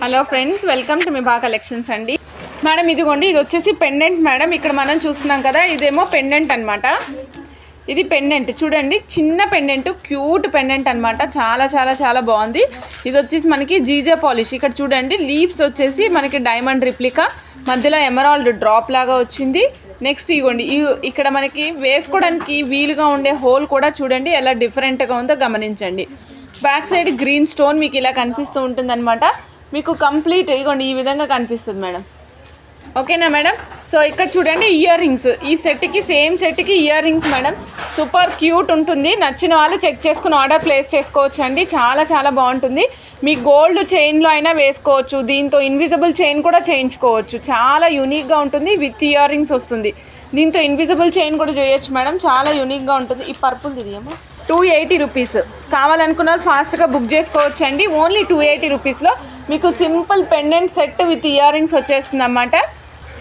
Hello friends, welcome to Mibha collections అండి. Madam ఇదిగోండి, ఇది వచ్చేసి పెండెంట్ మేడం. ఇక్కడ మనం చూస్తున్నాం కదా, ఇదేమో పెండెంట్ అనమాట. ఇది పెండెంట్ చూడండి, చిన్న పెండెంట్, క్యూట్ పెండెంట్ అనమాట. చాలా చాలా చాలా బాగుంది. ఇది వచ్చేసి మనకి జీజే పాలిష్. ఇక్కడ చూడండి, లీవ్స్ వచ్చేసి మనకి డైమండ్ రిప్లికా, మధ్యలో ఎమరాల్డ్ డ్రాప్ లాగా వచ్చింది. నెక్స్ట్ ఇగోండి, ఇక్కడ మనకి వేసుకోవడానికి వీలుగా ఉండే హోల్ కూడా చూడండి ఎలా డిఫరెంట్గా ఉందో గమనించండి. బ్యాక్ సైడ్ గ్రీన్ స్టోన్ మీకు ఇలా కనిపిస్తూ ఉంటుంది అనమాట. మీకు కంప్లీట్ ఇగోండి ఈ విధంగా కనిపిస్తుంది మేడం. ఓకేనా మేడం? సో ఇక్కడ చూడండి ఇయర్ రింగ్స్, ఈ సెట్కి సేమ్ సెట్కి ear rings madam. Super cute ఉంటుంది. నచ్చిన వాళ్ళు చెక్ చేసుకుని ఆర్డర్ ప్లేస్ చేసుకోవచ్చు అండి. చాలా చాలా బాగుంటుంది. మీ గోల్డ్ చైన్లో అయినా వేసుకోవచ్చు, దీంతో ఇన్విజిబుల్ చైన్ కూడా చేయించుకోవచ్చు. చాలా యూనిక్గా ఉంటుంది. విత్ ఇయర్ రింగ్స్ వస్తుంది. దీంతో ఇన్విజిబుల్ చైన్ కూడా చేయొచ్చు మేడం. చాలా యూనిక్గా ఉంటుంది. ఈ పర్పుల్ ఇదేమో 280 రూపీస్. కావాలనుకున్న వాళ్ళు ఫాస్ట్గా బుక్ చేసుకోవచ్చు అండి. ఓన్లీ 280 రూపీస్లో మీకు simple pendant set with ear rings వచ్చేస్తుంది అన్నమాట.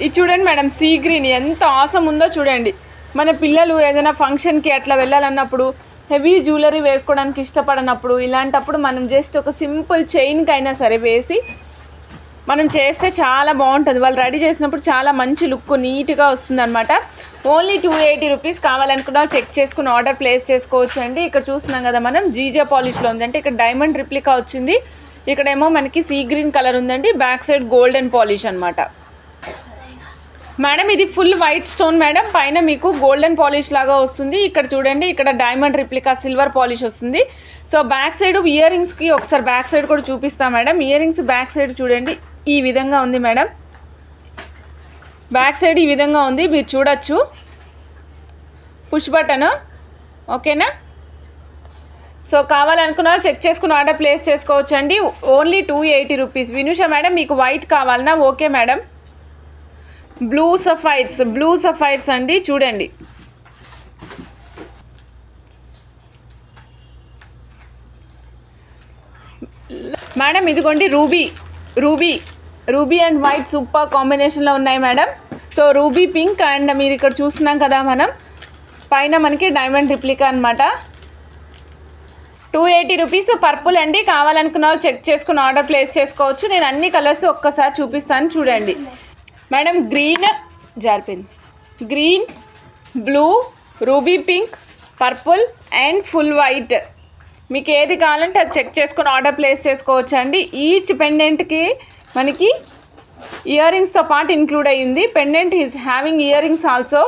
ఇది చూడండి మేడం, సీ గ్రీన్ ఎంత ఆసం ఉందో చూడండి. మన పిల్లలు ఏదైనా ఫంక్షన్కి అట్లా వెళ్ళాలన్నప్పుడు, హెవీ జ్యువెలరీ వేసుకోవడానికి ఇష్టపడినప్పుడు, ఇలాంటప్పుడు మనం జస్ట్ ఒక సింపుల్ చైన్కి అయినా సరే వేసి మనం చేస్తే చాలా బాగుంటుంది. వాళ్ళు రెడీ చేసినప్పుడు చాలా మంచి లుక్ నీట్గా వస్తుంది అనమాట. Only 280 rupees. కావాలనుకున్న చెక్ చేసుకుని ఆర్డర్ ప్లేస్ చేసుకోవచ్చు అండి. ఇక్కడ చూస్తున్నాం కదా మనం, జీజే పాలిష్లో ఉందంటే ఇక్కడ డైమండ్ రిప్లికా వచ్చింది. ఇక్కడేమో మనకి సీ గ్రీన్ కలర్ ఉందండి. బ్యాక్ సైడ్ గోల్డెన్ పాలిష్ అనమాట మేడం. ఇది ఫుల్ వైట్ స్టోన్ మేడం. పైన మీకు గోల్డెన్ పాలిష్ లాగా వస్తుంది. ఇక్కడ చూడండి, ఇక్కడ డైమండ్ రిప్లికా సిల్వర్ పాలిష్ వస్తుంది. సో బ్యాక్ సైడ్ ఇయర్ రింగ్స్కి ఒకసారి బ్యాక్ సైడ్ కూడా చూపిస్తాం madam. Ear rings back side చూడండి ఈ విధంగా ఉంది మేడం. బ్యాక్ సైడ్ ఈ విధంగా ఉంది, మీరు చూడొచ్చు. Push button. ఓకేనా? సో కావాలనుకున్న చెక్ చేసుకుని ఆర్డర్ ప్లేస్ చేసుకోవచ్చు అండి. Only 280 rupees. వినుష మేడం, మీకు వైట్ కావాలన్నా ఓకే మేడం. బ్లూ సఫైర్స్ అండి చూడండి. మేడం ఇదిగోండి రూబీ అండ్ వైట్ సూపర్ కాంబినేషన్లో ఉన్నాయి madam. So ruby pink and మీరు ఇక్కడ చూస్తున్నాం కదా మనం, పైన మనకి డైమండ్ రిప్లికా అనమాట. 280 రూపీస్. పర్పుల్ అండి. కావాలనుకున్న వాళ్ళు చెక్ చేసుకుని ఆర్డర్ ప్లేస్ చేసుకోవచ్చు. నేను అన్ని కలర్స్ ఒక్కసారి చూపిస్తాను చూడండి madam. Green, blue, ruby pink, purple and full white. మీకు ఏది కావాలంటే అది చెక్ చేసుకుని ఆర్డర్ ప్లేస్ చేసుకోవచ్చు అండి. ఈచ్ పెండెంట్కి మనకి ఇయర్ రింగ్స్తో పాటు ఇంక్లూడ్ అయ్యింది. Pendant is having ear rings also.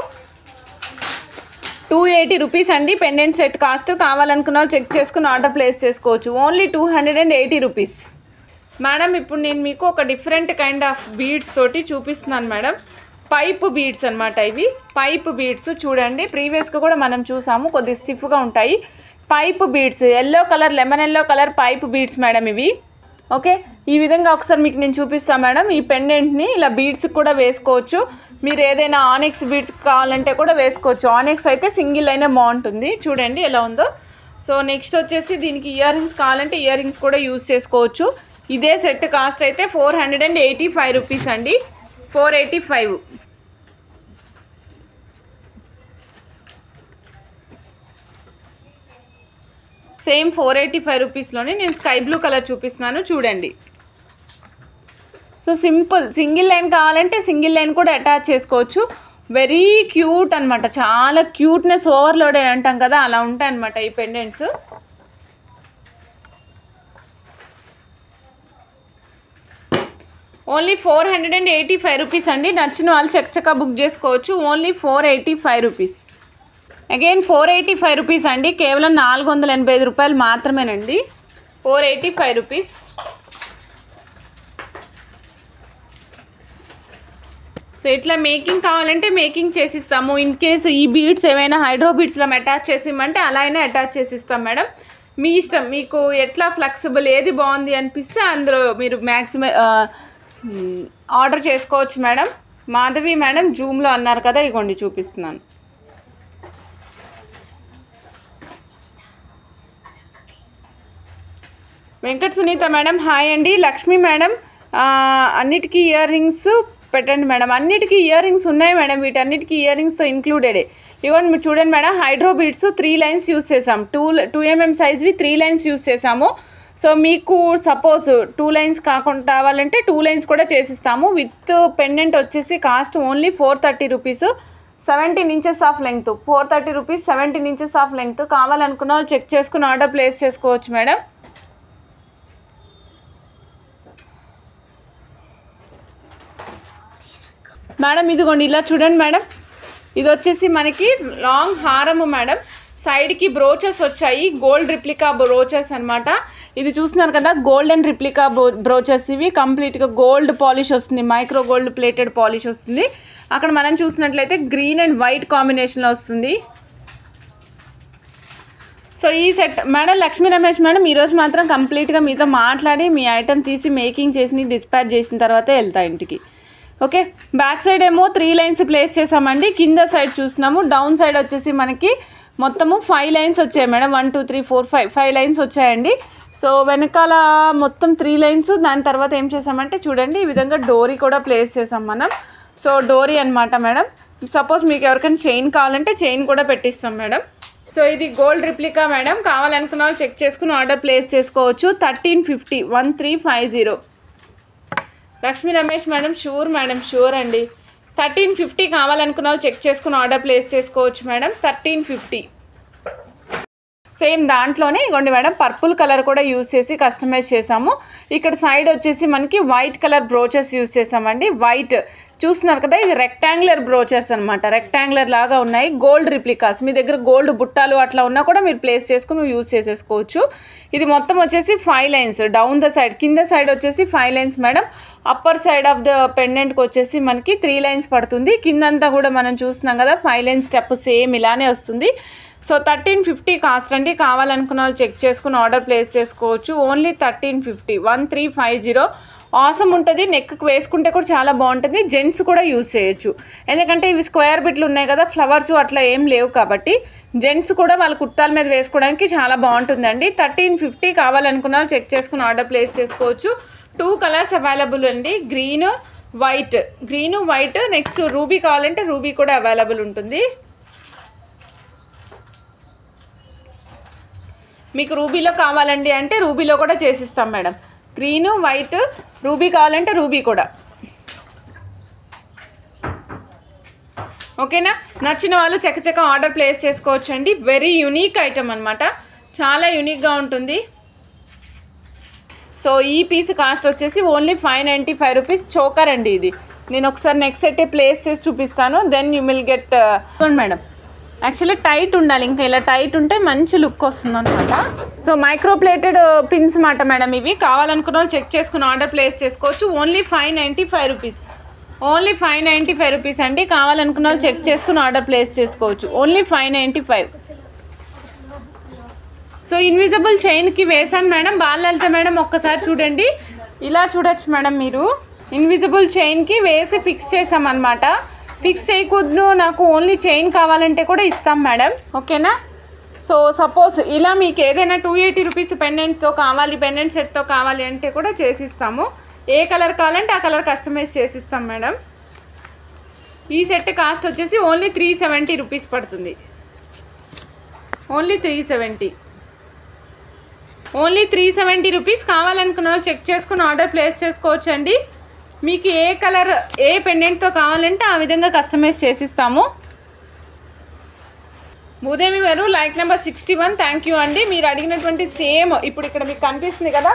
280 rupees అండి పెండెంట్ సెట్ కాస్ట్. కావాలనుకున్న వాళ్ళు చెక్ చేసుకుని ఆర్డర్ ప్లేస్ చేసుకోవచ్చు. Only 280 rupees madam. ఇప్పుడు నేను మీకు ఒక డిఫరెంట్ కైండ్ ఆఫ్ బీడ్స్ తోటి చూపిస్తున్నాను మేడం. పైప్ బీడ్స్ అనమాట. ఇవి పైప్ బీడ్స్ చూడండి. ప్రీవియస్గా కూడా మనం చూసాము, కొద్ది స్టిఫ్గా ఉంటాయి. Pipe beads, yellow colour, lemon yellow colour pipe beads madam ఇవి. ఓకే, ఈ విధంగా ఒకసారి మీకు నేను చూపిస్తాను మేడం. ఈ పెండెంట్ని ఇలా బీడ్స్ కూడా వేసుకోవచ్చు. మీరు ఏదైనా ఆనెక్స్ బీడ్స్ కావాలంటే కూడా వేసుకోవచ్చు. ఆనెక్స్ అయితే సింగిల్ అయినా బాగుంటుంది. చూడండి ఎలా ఉందో. సో నెక్స్ట్ వచ్చేసి దీనికి ఇయర్ రింగ్స్ కావాలంటే ఇయర్ రింగ్స్ కూడా యూజ్ చేసుకోవచ్చు. ఇదే సెట్ కాస్ట్ అయితే 485 రూపీస్ అండి. 485. సేమ్ 485 రూపీస్లోనే నేను స్కై బ్లూ కలర్ చూపిస్తున్నాను చూడండి. సో సింపుల్ సింగిల్ లైన్ కావాలంటే సింగిల్ లైన్ కూడా అటాచ్ చేసుకోవచ్చు. వెరీ క్యూట్ అనమాట. చాలా క్యూట్నెస్ ఓవర్లోడెడ్ అంటాం కదా, అలా ఉంటాయి అనమాట ఈ పెండెంట్స్. ఓన్లీ 485 రూపీస్ అండి. నచ్చిన వాళ్ళు చక్కగా బుక్ చేసుకోవచ్చు. Only 485 rupees. అగైన్ 485 రూపీస్ అండి. కేవలం 485 రూపాయలు మాత్రమేనండి. 485 రూపీస్. సో ఇట్లా మేకింగ్ కావాలంటే మేకింగ్ చేసిస్తాము. ఇన్ కేసు ఈ బీడ్స్ ఏమైనా హైడ్రో బీడ్స్లో అటాచ్ చేసిమంటే అలా అయినా అటాచ్ చేసిస్తాం మేడం. మీ ఇష్టం, మీకు ఎట్లా ఫ్లెక్సిబుల్ ఏది బాగుంది అనిపిస్తే అందులో మీరు మ్యాక్సిమం ఆర్డర్ చేసుకోవచ్చు మేడం. మాధవి మేడం జూమ్లో అన్నారు కదా, ఇగోండి చూపిస్తున్నాను. వెంకట సునీత మేడం హాయ్ అండి. లక్ష్మి మేడం అన్నిటికీ ఇయర్ రింగ్స్ పెట్టండి మేడం. అన్నిటికీ ఇయర్ రింగ్స్ ఉన్నాయి మేడం. వీటన్నిటికీ ఇయర్ రింగ్స్తో ఇంక్లూడెడే. ఇవన్నీ మీరు చూడండి madam. Hydro beads 3 lines use చేసాము. 2 mm సైజ్వి 3 లైన్స్ యూస్ చేసాము. సో మీకు సపోజ్ 2 లైన్స్ కాకుండా కావాలంటే 2 లైన్స్ కూడా చేసిస్తాము. విత్ పెండెంట్ వచ్చేసి cost only 430 rupees, 17 inches of length. 430 rupees, 17 inches of length. కావాలనుకున్న వాళ్ళు చెక్ చేసుకుని ఆర్డర్ ప్లేస్ చేసుకోవచ్చు మేడం. మేడం ఇదిగోండి ఇలా చూడండి మేడం, ఇది వచ్చేసి మనకి లాంగ్ హారము మేడం. సైడ్కి బ్రోచెస్ వచ్చాయి, గోల్డ్ రిప్లికా బ్రోచెస్ అనమాట. ఇది చూస్తున్నారు కదా, గోల్డెన్ రిప్లికా బ్రోచెస్. ఇవి కంప్లీట్గా గోల్డ్ పాలిష్ వస్తుంది, మైక్రో గోల్డ్ ప్లేటెడ్ పాలిష్ వస్తుంది. అక్కడ మనం చూసినట్లయితే గ్రీన్ అండ్ వైట్ కాంబినేషన్లో వస్తుంది. సో ఈ set madam Lakshmi Ramesh madam ఈరోజు మాత్రం కంప్లీట్గా మీతో మాట్లాడి మీ ఐటమ్ తీసి మేకింగ్ చేసి డిస్పాచ్ చేసిన తర్వాతే వెళ్తా ఇంటికి. ఓకే, బ్యాక్ సైడ్ ఏమో 3 లైన్స్ ప్లేస్ చేసామండి. కింద సైడ్ చూసినాము. డౌన్ సైడ్ వచ్చేసి మనకి మొత్తము 5 లైన్స్ వచ్చాయి మేడం. 1 2 3 4 5 లైన్స్ వచ్చాయండి. సో వెనకాల మొత్తం 3 లైన్స్. దాని తర్వాత ఏం చేసామంటే చూడండి, ఈ విధంగా డోరీ కూడా ప్లేస్ చేసాం మనం. సో డోరీ అనమాట మేడం. సపోజ్ మీకు ఎవరికైనా చైన్ కావాలంటే చైన్ కూడా పెట్టిస్తాం మేడం. సో ఇది గోల్డ్ రిప్లికా మేడం. కావాలనుకున్న వాళ్ళు చెక్ చేసుకుని ఆర్డర్ ప్లేస్ చేసుకోవచ్చు. 1350 1350. Lakshmi Ramesh madam sure madam, sure అండి. 1350 కావాలనుకున్న వాళ్ళు చెక్ చేసుకుని ఆర్డర్ ప్లేస్ చేసుకోవచ్చు మేడం. 1350. సేమ్ దాంట్లోనే ఇగోండి మేడం, పర్పుల్ కలర్ కూడా యూజ్ చేసి కస్టమైజ్ చేసాము. ఇక్కడ సైడ్ వచ్చేసి మనకి వైట్ కలర్ బ్రోచెస్ యూజ్ చేసామండి. వైట్ చూస్తున్నారు కదా, ఇది రెక్టాంగులర్ బ్రోచెస్ అనమాట. రెక్టాంగులర్ లాగా ఉన్నాయి, గోల్డ్ రిప్లికాస్. మీ దగ్గర గోల్డ్ బుట్టాలు అట్లా ఉన్నా కూడా మీరు ప్లేస్ చేసుకుని యూజ్ చేసేసుకోవచ్చు. ఇది మొత్తం వచ్చేసి 5 లైన్స్ డౌన్ ద సైడ్. కింద సైడ్ వచ్చేసి 5 lines madam. Upper side of the పెండెంట్కి వచ్చేసి మనకి 3 లైన్స్ పడుతుంది. కిందంతా కూడా మనం చూస్తున్నాం కదా 5 లైన్స్ స్టెప్ సేమ్ ఇలానే వస్తుంది. సో 1350 కాస్ట్ అండి. కావాలనుకున్న వాళ్ళు చెక్ చేసుకుని ఆర్డర్ ప్లేస్ చేసుకోవచ్చు. ఓన్లీ 1350 1350. ఆసమ్ ఉంటుంది. నెక్కి వేసుకుంటే కూడా చాలా బాగుంటుంది. జెంట్స్ కూడా యూజ్ చేయొచ్చు, ఎందుకంటే ఇవి స్క్వేర్ బిట్లు ఉన్నాయి కదా, ఫ్లవర్స్ అట్లా ఏం లేవు కాబట్టి జెంట్స్ కూడా వాళ్ళ కుర్తాల మీద వేసుకోవడానికి చాలా బాగుంటుందండి. 1350 కావాలనుకున్న వాళ్ళు చెక్ చేసుకుని ఆర్డర్ ప్లేస్ చేసుకోవచ్చు. 2 కలర్స్ అవైలబుల్ అండి, గ్రీన్ వైట్. నెక్స్ట్ రూబీ కావాలంటే రూబీ కూడా అవైలబుల్ ఉంటుంది. మీకు రూబీలో కావాలండి అంటే రూబీలో కూడా చేసిస్తాం మేడం. గ్రీన్ వైట్ రూబీ కావాలంటే రూబీ కూడా. ఓకేనా, నచ్చిన వాళ్ళు చకచక ఆర్డర్ ప్లేస్ చేసుకోవచ్చు అండి. వెరీ యూనిక్ ఐటమ్ అనమాట, చాలా యూనిక్గా ఉంటుంది. సో ఈ పీస్ కాస్ట్ వచ్చేసి ఓన్లీ 595 రూపీస్. చోకర్ అండి ఇది. నేను ఒకసారి నెక్స్ట్ సెట్ ప్లేస్ చేసి చూపిస్తాను, then you will get. Madam actually tight ఉండాలి, ఇంకా ఇలా టైట్ ఉంటే మంచి లుక్ వస్తుంది అనమాట. సో మైక్రో ప్లేటెడ్ పిన్స్ మాట మేడం. ఇవి కావాలనుకున్న వాళ్ళు చెక్ చేసుకుని ఆర్డర్ ప్లేస్ చేసుకోవచ్చు. Only 595 rupees. ఓన్లీ 595 రూపీస్ అండి. కావాలనుకున్న వాళ్ళు చెక్ చేసుకుని ఆర్డర్ ప్లేస్ చేసుకోవచ్చు. ఓన్లీ 595. సో ఇన్విజిబుల్ చైన్కి వేసాను మేడం. బాగా వెళ్తా మేడం, ఒక్కసారి చూడండి. ఇలా చూడొచ్చు మేడం మీరు. ఇన్విజిబుల్ చైన్కి వేసి ఫిక్స్ చేసామన్నమాట. ఫిక్స్ చేయకూడదు, నాకు ఓన్లీ చైన్ కావాలంటే కూడా ఇస్తాం మేడం. ఓకేనా. సో సపోజ్ ఇలా మీకు ఏదైనా 280 రూపీస్ పెండెంట్తో కావాలి, పెండెంట్ సెట్తో కావాలి అంటే కూడా చేసిస్తాము. ఏ కలర్ కావాలంటే ఆ కలర్ కస్టమైజ్ చేసిస్తాం మేడం. ఈ సెట్ కాస్ట్ వచ్చేసి ఓన్లీ 370 రూపీస్ పడుతుంది. ఓన్లీ 370. Only 370 rupees. కావాలనుకున్న వాళ్ళు చెక్ చేసుకుని ఆర్డర్ ప్లేస్ చేసుకోవచ్చు అండి. మీకు ఏ కలర్ ఏ పెండెంట్తో కావాలంటే ఆ విధంగా కస్టమైజ్ చేసిస్తాము. భూదేవి గారు లైక్ నెంబర్ 61 థ్యాంక్ యూ అండి. మీరు అడిగినటువంటి సేమ్ ఇప్పుడు ఇక్కడ మీకు కనిపిస్తుంది కదా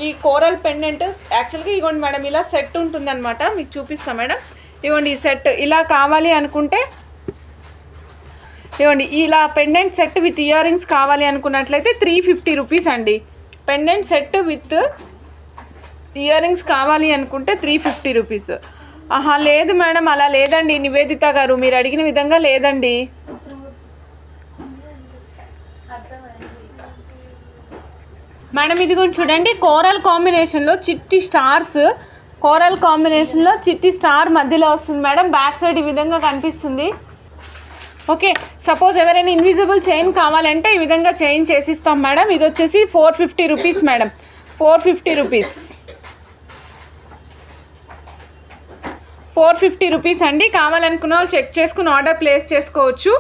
ఈ కోరల్ పెండెంట్. యాక్చువల్గా ఇవ్వండి మేడం, ఇలా సెట్ ఉంటుందన్నమాట. మీకు చూపిస్తాం మేడం. ఇవ్వండి ఈ సెట్ ఇలా కావాలి అనుకుంటే ఇవ్వండి. ఇలా pendant set with ear rings కావాలి అనుకున్నట్లయితే 350 రూపీస్ అండి. Pendant set with ear rings కావాలి అనుకుంటే 350 రూపీస్. ఆహా లేదు మేడం, అలా లేదండి నివేదిత గారు, మీరు అడిగిన విధంగా లేదండి. మేడం ఇది కూడా చూడండి, కోరల్ కాంబినేషన్లో చిట్టి స్టార్స్. కోరల్ కాంబినేషన్లో చిట్టి స్టార్ మధ్యలో వస్తుంది మేడం. బ్యాక్ సైడ్ ఈ విధంగా కనిపిస్తుంది. ఓకే, సపోజ్ ఎవరైనా ఇన్విజిబుల్ చైన్ కావాలంటే ఈ విధంగా చైన్ చేసిస్తాం మేడం. ఇది వచ్చేసి 450 రూపీస్ మేడం. 450 రూపీస్. 450 రూపీస్ అండి. కావాలనుకున్న వాళ్ళు చెక్ చేసుకుని ఆర్డర్ ప్లేస్ చేసుకోవచ్చు.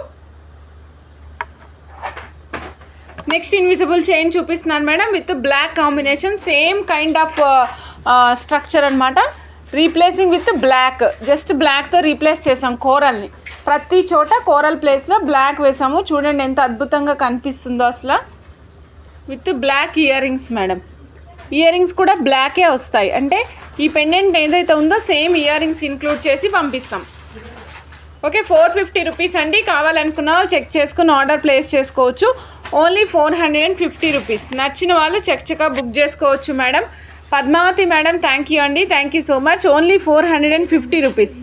నెక్స్ట్ ఇన్విజిబుల్ చైన్ చూపిస్తున్నాను madam with black combination, same kind of structure అనమాట. రీప్లేసింగ్ విత్ బ్లాక్, జస్ట్ బ్లాక్తో రీప్లేస్ చేసాం కోరల్ని. ప్రతి చోట కోరల్ ప్లేస్లో బ్లాక్ వేసాము. చూడండి ఎంత అద్భుతంగా కనిపిస్తుందో అసలు. With black earrings madam. Earrings కూడా బ్లాకే వస్తాయి, అంటే ఈ పెండెంట్ ఏదైతే ఉందో సేమ్ ఇయర్ రింగ్స్ ఇంక్లూడ్ చేసి పంపిస్తాం. ఓకే, 450 రూపీస్ అండి. కావాలనుకున్న వాళ్ళు చెక్ చేసుకుని ఆర్డర్ ప్లేస్ చేసుకోవచ్చు. Only 450 rupees. నచ్చిన వాళ్ళు చక్కగా బుక్ చేసుకోవచ్చు madam. Padmavathi madam thank you అండి, thank you so much. Only 450 rupees.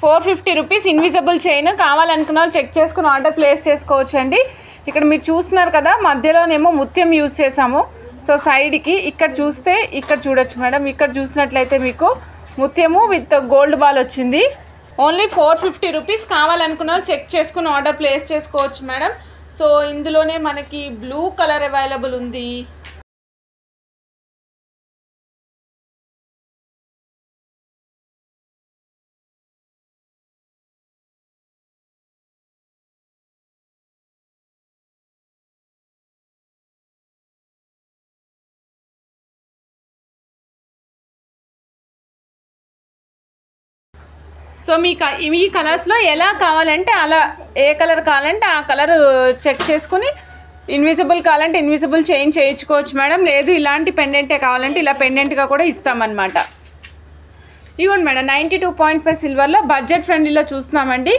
450 rupees invisible chain. కావాలనుకున్న వాళ్ళు చెక్ చేసుకుని ఆర్డర్ ప్లేస్ చేసుకోవచ్చు అండి. ఇక్కడ మీరు చూస్తున్నారు కదా, మధ్యలోనేమో ముత్యం యూజ్ చేసాము. సో సైడ్కి ఇక్కడ చూస్తే ఇక్కడ చూడొచ్చు మేడం. ఇక్కడ చూసినట్లయితే మీకు ముత్యము విత్ గోల్డ్ బాల్ వచ్చింది. Only 450 rupees. కావాలనుకున్న చెక్ చేసుకుని ఆర్డర్ ప్లేస్ చేసుకోవచ్చు మేడం. సో ఇందులోనే మనకి బ్లూ కలర్ అవైలబుల్ ఉంది. సో మీకు ఈ కలర్స్లో ఎలా కావాలంటే అలా, ఏ కలర్ కావాలంటే ఆ కలర్ చెక్ చేసుకుని ఇన్విజిబుల్ కావాలంటే ఇన్విజిబుల్ చేంజ్ చేయించుకోవచ్చు మేడం. లేదు ఇలాంటి పెండెంటే కావాలంటే ఇలా పెండెంట్గా కూడా ఇస్తామన్నమాట. ఇవ్వండి మేడం 92.5 సిల్వర్లో బడ్జెట్ ఫ్రెండ్లీలో చూస్తున్నామండి.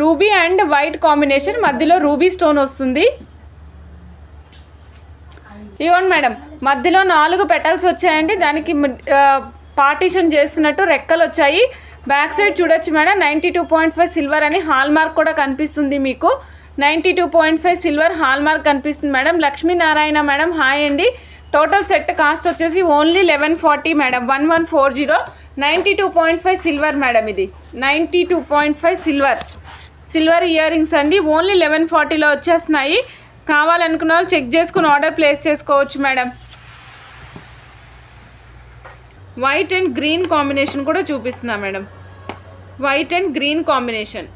రూబీ అండ్ వైట్ కాంబినేషన్, మధ్యలో రూబీ స్టోన్ వస్తుంది. ఇవ్వండి మేడం మధ్యలో 4 పెటల్స్ వచ్చాయండి. దానికి పార్టీషన్ చేస్తున్నట్టు రెక్కలు వచ్చాయి. బ్యాక్ సైడ్ చూడొచ్చు మేడం 92.5 సిల్వర్ అని హాల్ మార్క్ కూడా కనిపిస్తుంది మీకు. 92.5 సిల్వర్ హాల్ మార్క్ కనిపిస్తుంది మేడం. లక్ష్మీనారాయణ మేడం హాయ్ అండి. టోటల్ సెట్ కాస్ట్ వచ్చేసి ఓన్లీ 1140 మేడం. 1140. 92.5 silver madam. ఇది 92.5 సిల్వర్ ఇయర్ రింగ్స్ అండి. ఓన్లీ 1140లో వచ్చేస్తున్నాయి. కావాలనుకున్న వాళ్ళు చెక్ చేసుకుని ఆర్డర్ ప్లేస్ చేసుకోవచ్చు madam. White and green combination కూడా చూపిస్తున్నా madam. White and green combination.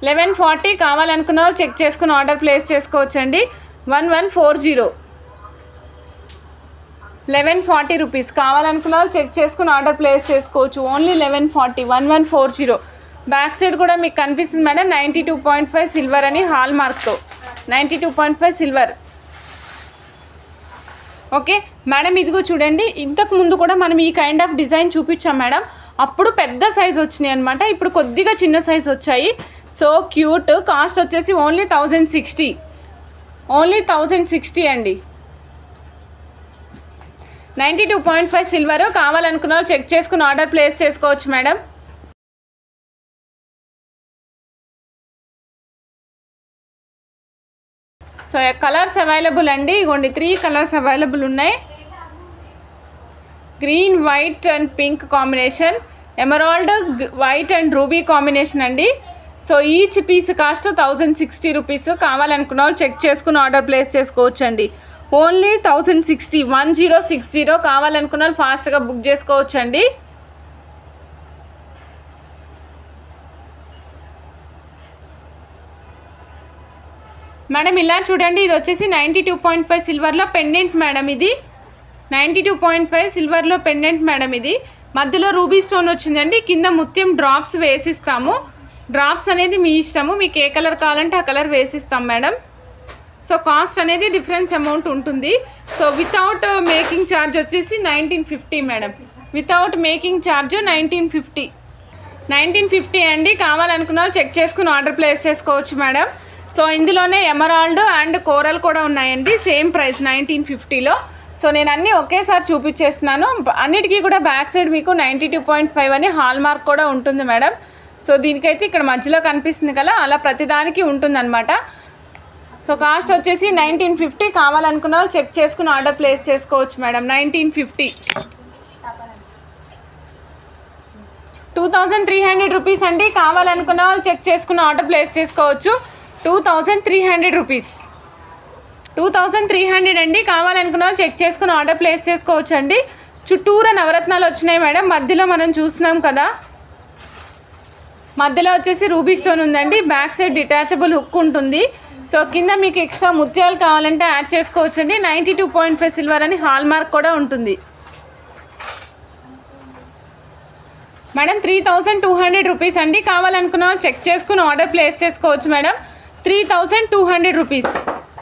$1140 కావాలనుకున్న వాళ్ళు చెక్ చేసుకుని ఆర్డర్ ప్లేస్ చేసుకోవచ్చండి. 1140. 1140 రూపీస్. కావాలనుకున్న వాళ్ళు చెక్ చేసుకుని ఆర్డర్ ప్లేస్ చేసుకోవచ్చు. ఓన్లీ 1140. 1140. బ్యాక్ సైడ్ కూడా మీకు కనిపిస్తుంది మేడం 92.5 సిల్వర్ అని హాల్ మార్క్తో. 92.5 సిల్వర్. ఓకే మేడం ఇదిగో చూడండి, ఇంతకు ముందు కూడా మనం ఈ కైండ్ ఆఫ్ డిజైన్ చూపించాం మేడం. అప్పుడు పెద్ద సైజ్ వచ్చినాయి అనమాట, ఇప్పుడు కొద్దిగా చిన్న సైజ్ వచ్చాయి. So cute. కాస్ట్ వచ్చేసి ఓన్లీ 1060. ఓన్లీ 1060 అండి. 92.5 సిల్వర్. కావాలనుకున్న వాళ్ళు చెక్ చేసుకుని ఆర్డర్ ప్లేస్ చేసుకోవచ్చు మేడం. సో కలర్స్ అవైలబుల్ అండి. ఇగోండి 3 కలర్స్ అవైలబుల్ ఉన్నాయి. Green white and pink combination, emerald white and ruby combination అండి. So each piece cost 1060 rupees. కావాలనుకున్న వాళ్ళు చెక్ చేసుకుని ఆర్డర్ ప్లేస్ చేసుకోవచ్చు అండి. ఓన్లీ 1060. 1060. కావాలనుకున్న వాళ్ళు ఫాస్ట్గా బుక్ చేసుకోవచ్చు అండి. మేడం ఇలా చూడండి, ఇది వచ్చేసి 92.5 సిల్వర్లో పెండెంట్ మేడం. ఇది 92.5 సిల్వర్లో పెండెంట్ మేడం. ఇది మధ్యలో రూబీ స్టోన్ వచ్చిందండి. కింద ముత్యం డ్రాప్స్ వేసిస్తాము. డ్రాప్స్ అనేది మీ ఇష్టము, మీకు ఏ కలర్ కావాలంటే ఆ కలర్ వేసిస్తాం మేడం. సో కాస్ట్ అనేది డిఫరెన్స్ అమౌంట్ ఉంటుంది. సో వితౌట్ మేకింగ్ ఛార్జ్ వచ్చేసి 1950 మేడం. వితౌట్ మేకింగ్ ఛార్జ్ 1950 అండి. కావాలనుకున్న వాళ్ళు చెక్ చేసుకుని ఆర్డర్ ప్లేస్ చేసుకోవచ్చు మేడం. సో ఇందులోనే ఎమరాల్డ్ అండ్ కోరల్ కూడా ఉన్నాయండి. Same price 1950లో. సో నేను అన్నీ ఒకేసారి చూపించేస్తున్నాను. అన్నిటికీ కూడా బ్యాక్ సైడ్ మీకు 92.5 అని హాల్ మార్క్ కూడా ఉంటుంది మేడం. సో దీనికైతే ఇక్కడ మధ్యలో కనిపిస్తుంది కదా, అలా ప్రతిదానికి ఉంటుందన్నమాట. సో కాస్ట్ వచ్చేసి 1950. కావాలనుకున్న వాళ్ళు చెక్ చేసుకుని ఆర్డర్ ప్లేస్ చేసుకోవచ్చు మేడం. 1950. 2300 రూపీస్ అండి. కావాలనుకున్న వాళ్ళు చెక్ చేసుకుని ఆర్డర్ ప్లేస్ చేసుకోవచ్చు. 2300 రూపీస్. 2300 అండి. కావాలనుకున్న వాళ్ళు చెక్ చేసుకుని ఆర్డర్ ప్లేస్ చేసుకోవచ్చు అండి. చుట్టూరా నవరత్నాలు వచ్చినాయి మేడం. మధ్యలో మనం చూస్తున్నాం కదా, మధ్యలో వచ్చేసి రూబీ స్టోన్ ఉందండి. బ్యాక్ సైడ్ డిటాచబుల్ హుక్ ఉంటుంది. సో కింద మీకు ఎక్స్ట్రా ముత్యాలు కావాలంటే యాడ్ చేసుకోవచ్చండి. 92.5 సిల్వర్ అని హాల్ మార్క్ కూడా ఉంటుంది మేడం. 3200 రూపీస్ అండి. కావాలనుకున్న చెక్ చేసుకుని ఆర్డర్ ప్లేస్ చేసుకోవచ్చు madam. 3200 rupees,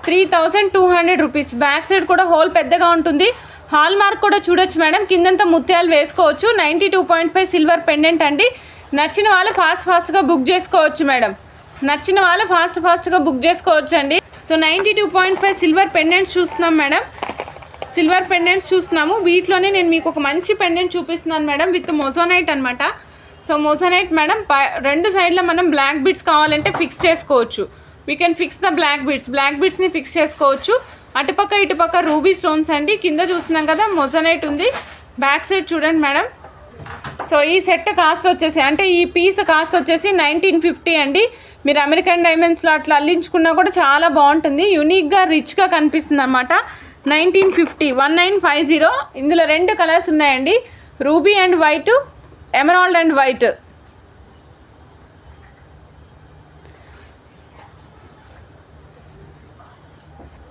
3200 rupees. Back side కూడా హోల్ పెద్దగా ఉంటుంది. హాల్ మార్క్ కూడా చూడొచ్చు మేడం. కిందంతా ముత్యాలు వేసుకోవచ్చు. 92.5 సిల్వర్ పెండెంట్ అండి. నచ్చిన వాళ్ళు ఫాస్ట్గా బుక్ చేసుకోవచ్చు మేడం. నచ్చిన వాళ్ళు ఫాస్ట్గా బుక్ చేసుకోవచ్చు అండి. సో 92.5 సిల్వర్ పెండెంట్స్ చూస్తున్నాం మేడం. సిల్వర్ పెండెంట్స్ చూస్తున్నాము. వీటిలోనే నేను మీకు ఒక మంచి పెండెంట్ చూపిస్తున్నాను మేడం, విత్ మోజోనైట్ అనమాట. సో మోజోనైట్ మేడం, రెండు సైడ్లో మనం బ్లాక్ బీడ్స్ కావాలంటే ఫిక్స్ చేసుకోవచ్చు. We can fix the black బీడ్స్ని ఫిక్స్ చేసుకోవచ్చు. అటుపక్క ఇటుపక్క రూబీ స్టోన్స్ అండి. కింద చూస్తున్నాం కదా మోజోనైట్ ఉంది. బ్యాక్ సైడ్ చూడండి మేడం. సో ఈ సెట్ కాస్ట్ వచ్చేసి, అంటే ఈ పీస్ కాస్ట్ వచ్చేసి 1950 అండి. మీరు అమెరికన్ డైమండ్స్లో అట్లా అల్లించుకున్నా కూడా చాలా బాగుంటుంది. యూనిక్గా రిచ్గా కనిపిస్తుంది అన్నమాట. 1950. ఇందులో 2 కలర్స్ ఉన్నాయండి, ruby and white, emerald and white.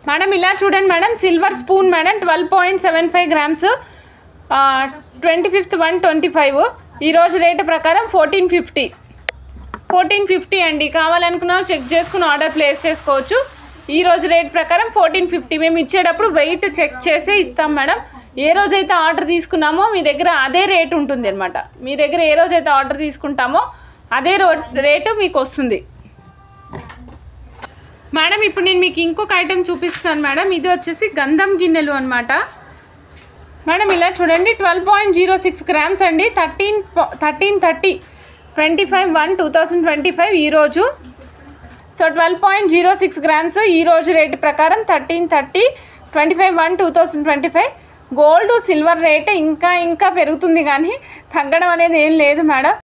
Madam ఇలా చూడండి madam, silver spoon madam, 12.75 grams, 25th 125. ఈరోజు రేటు ప్రకారం 1450 అండి. కావాలనుకున్నా చెక్ చేసుకుని ఆర్డర్ ప్లేస్ చేసుకోవచ్చు. ఈరోజు రేట్ ప్రకారం 1450. మేము ఇచ్చేటప్పుడు వెయిట్ చెక్ చేసే ఇస్తాం మేడం. ఏ రోజైతే ఆర్డర్ తీసుకున్నామో మీ దగ్గర అదే రేట్ ఉంటుంది అనమాట. మీ దగ్గర ఏ రోజైతే ఆర్డర్ తీసుకుంటామో అదే రేటు మీకు వస్తుంది మేడం. ఇప్పుడు నేను మీకు ఇంకొక ఐటెం చూపిస్తాను మేడం. ఇది వచ్చేసి గంధం గిన్నెలు అనమాట మేడం. ఇలా చూడండి, 12.06 గ్రామ్స్ అండి. 1330 25/1/2025 ఈరోజు. సో 12.06 గ్రామ్స్ ఈరోజు రేటు ప్రకారం 1330 25/1/2025. గోల్డ్ సిల్వర్ రేట్ ఇంకా పెరుగుతుంది కానీ తగ్గడం అనేది ఏం లేదు మేడం.